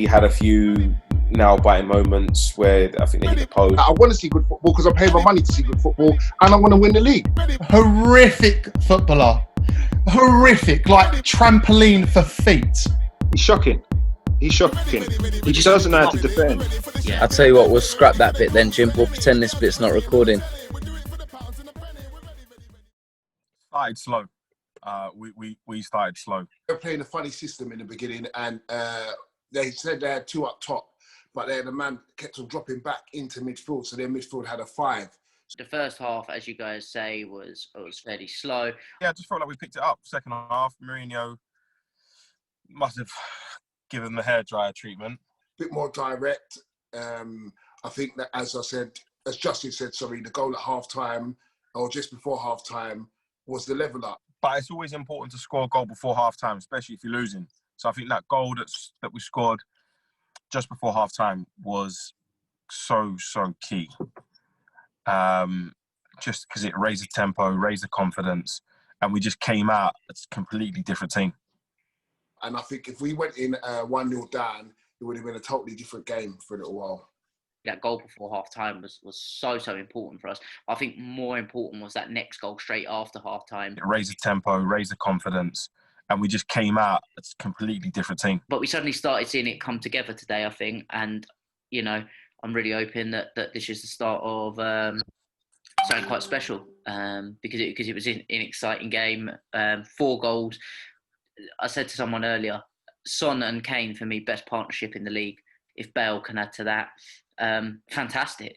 we had a few nail-biting moments where I think they hit the post. I want to see good football because I pay my money to see good football, and I want to win the league. Horrific footballer. Horrific, like trampoline for feet. He's shocking. He's shocking. He just doesn't know how to defend. Yeah. I'll tell you what, we'll scrap that bit then, Jim. We'll pretend this bit's not recording. Started slow. We started slow. They were playing a funny system in the beginning, and they said they had two up top, but then the man kept on dropping back into midfield, so their midfield had a 5. The first half, as you guys say, was fairly slow. Yeah, I just felt like we picked it up. Second half, Mourinho must have given the hairdryer treatment. A bit more direct. I think that, as Justin said, the goal at half-time, or just before half-time, was the level up. But it's always important to score a goal before half-time, especially if you're losing. So I think that goal that we scored just before half-time was so key. Just because it raised the tempo, raised the confidence, and we just came out a completely different team. And I think if we went in 1-0 down, it would have been a totally different game for a little while. That goal before half-time was so important for us. I think more important was that next goal straight after half-time. It raised the tempo, raised the confidence, and we just came out a completely different team. But we suddenly started seeing it come together today, I think. And, you know, I'm really hoping that this is the start of something quite special because it was an exciting game. 4 goals. I said to someone earlier, Son and Kane, for me, best partnership in the league. If Bale can add to that, fantastic.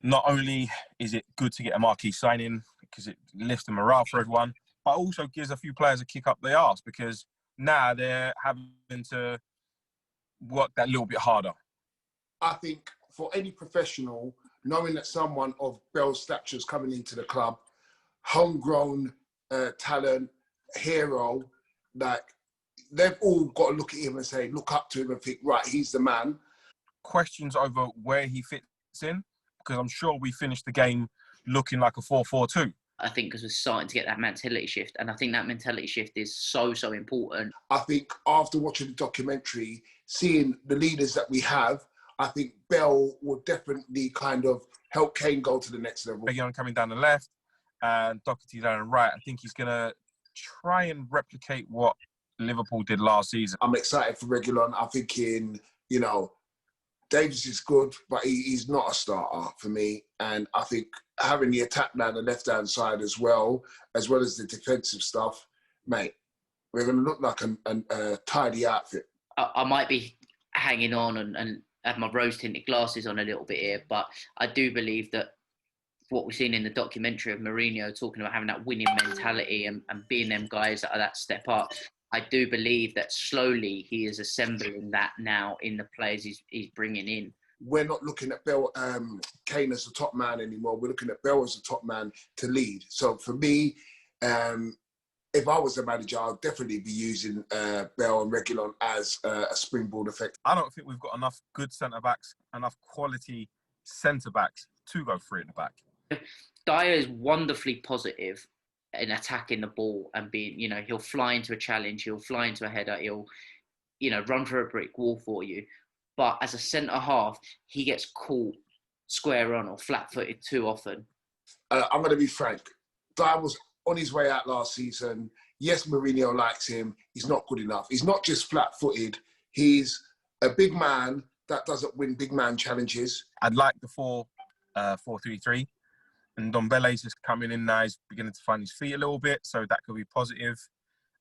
Not only is it good to get a marquee signing because it lifts the morale for everyone, but also gives a few players a kick up the arse because now they're having to work that little bit harder. I think for any professional, knowing that someone of Bell's stature is coming into the club, homegrown talent, hero, like they've all got to look at him and say, look up to him and think, right, he's the man. Questions over where he fits in, because I'm sure we finished the game looking like a 4-4-2. I think because we're starting to get that mentality shift, and I think that mentality shift is so important. I think after watching the documentary, seeing the leaders that we have, I think Bell will definitely kind of help Kane go to the next level. Reguilon coming down the left and Doherty down the right. I think he's going to try and replicate what Liverpool did last season. I'm excited for Reguilon. I'm thinking, you know, Davies is good, but he's not a starter for me. And I think having the attack down the left-hand side as well as the defensive stuff, mate, we're going to look like a tidy outfit. I might be hanging on and have my rose-tinted glasses on a little bit here, but I do believe that what we've seen in the documentary of Mourinho talking about having that winning mentality and being them guys that are that step up, I do believe that slowly he is assembling that now in the players he's bringing in. We're not looking at Kane as the top man anymore. We're looking at Bell as the top man to lead. So for me, if I was a manager, I'd definitely be using Bell and Reguilon as a springboard effect. I don't think we've got enough good centre-backs, enough quality centre-backs to go 3 at the back. Dyer is wonderfully positive in attacking the ball and being, you know, he'll fly into a challenge, he'll fly into a header, he'll, you know, run for a brick wall for you. But as a centre-half, he gets caught square on or flat-footed too often. I'm going to be frank. Dyer was on his way out last season. Yes, Mourinho likes him. He's not good enough. He's not just flat-footed. He's a big man that doesn't win big man challenges. I'd like the 4-3-3. And Ndombele's just coming in now. He's beginning to find his feet a little bit, so that could be positive.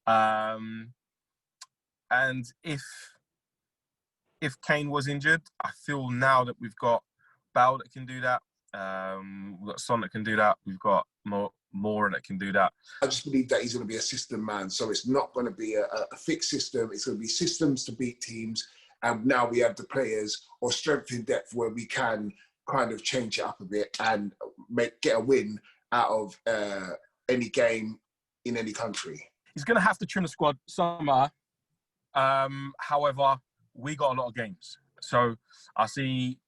And if Kane was injured, I feel now that we've got Bale that can do that. We've got Son that can do that. We've got Moura that can do that. I just believe that he's going to be a system man. So it's not going to be a fixed system. It's going to be systems to beat teams. And now we have the players or strength in depth where we can kind of change it up a bit and get a win out of any game in any country. He's going to have to trim the squad somewhere. However, we got a lot of games. So I see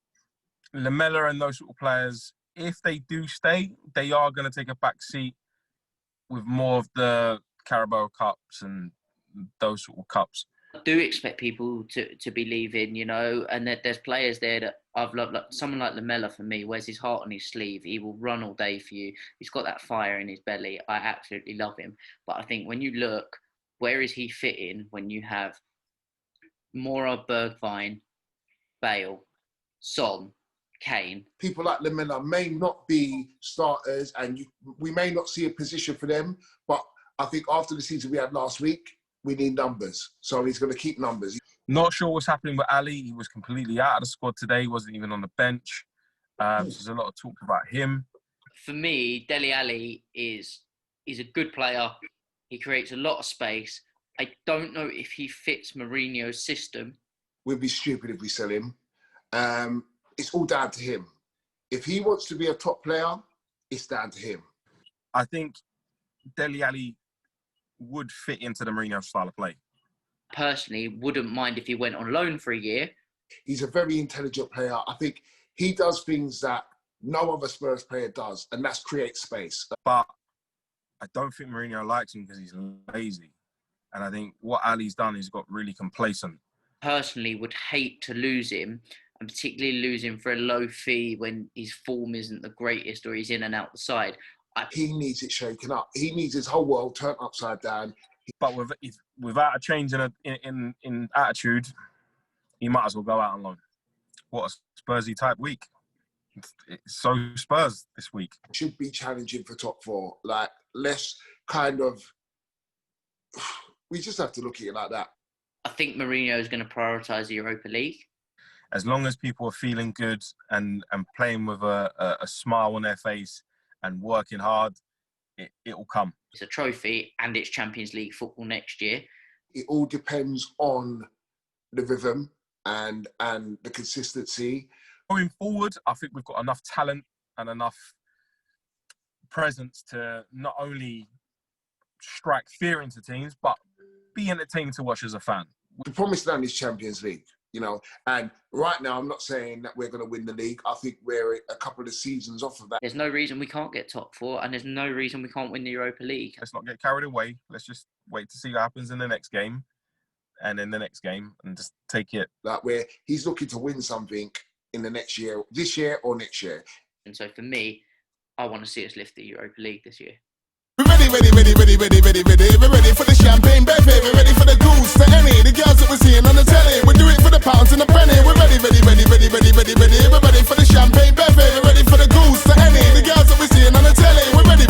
Lamela and those sort of players, if they do stay, they are going to take a back seat with more of the Carabao Cups and those sort of cups. I do expect people to be leaving, you know, and there's players there that I've loved, like someone like Lamella for me, wears his heart on his sleeve. He will run all day for you. He's got that fire in his belly. I absolutely love him. But I think when you look, where is he fitting when you have Mora, Bergwijn, Bale, Son, Kane? People like Lamella may not be starters, and we may not see a position for them, but I think after the season we had last week, we need numbers. So he's going to keep numbers. Not sure what's happening with Ali. He was completely out of the squad today. He wasn't even on the bench. So there's a lot of talk about him. For me, Dele Alli is a good player. He creates a lot of space. I don't know if he fits Mourinho's system. We'd be stupid if we sell him. It's all down to him. If he wants to be a top player, it's down to him. I think Dele Alli would fit into the Mourinho style of play. Personally, wouldn't mind if he went on loan for a year. He's a very intelligent player. I think he does things that no other Spurs player does, and that's create space. But I don't think Mourinho likes him because he's lazy. And I think what Ali's done is got really complacent. Personally, would hate to lose him, and particularly lose him for a low fee when his form isn't the greatest or he's in and out the side. He needs it shaken up. He needs his whole world turned upside down. But without a change in attitude, he might as well go out on loan. What a Spursy type week. It's so Spurs this week. Should be challenging for top four. Like, let's kind of... We just have to look at it like that. I think Mourinho is going to prioritise the Europa League. As long as people are feeling good and playing with a smile on their face and working hard, it will come. It's a trophy and it's Champions League football next year. It all depends on the rhythm and the consistency. Going forward, I think we've got enough talent and enough presence to not only strike fear into teams, but be entertaining to watch as a fan. The promised land is Champions League, you know, and right now I'm not saying that we're going to win the league. I think we're a couple of seasons off of that. There's no reason we can't get top four, and there's no reason we can't win the Europa League. Let's not get carried away. Let's just wait to see what happens in the next game and in the next game and just take it. Like, where he's looking to win something in the next year, this year or next year. And so for me, I want to see us lift the Europa League this year. We're ready for the champagne buffet. We're ready for the goose to any. The girls that we're seeing on the telly. We do it for the pounds and the penny. We're ready. We're ready for the champagne buffet. We're ready for the goose to any. The girls that we're seeing on the telly. We're ready.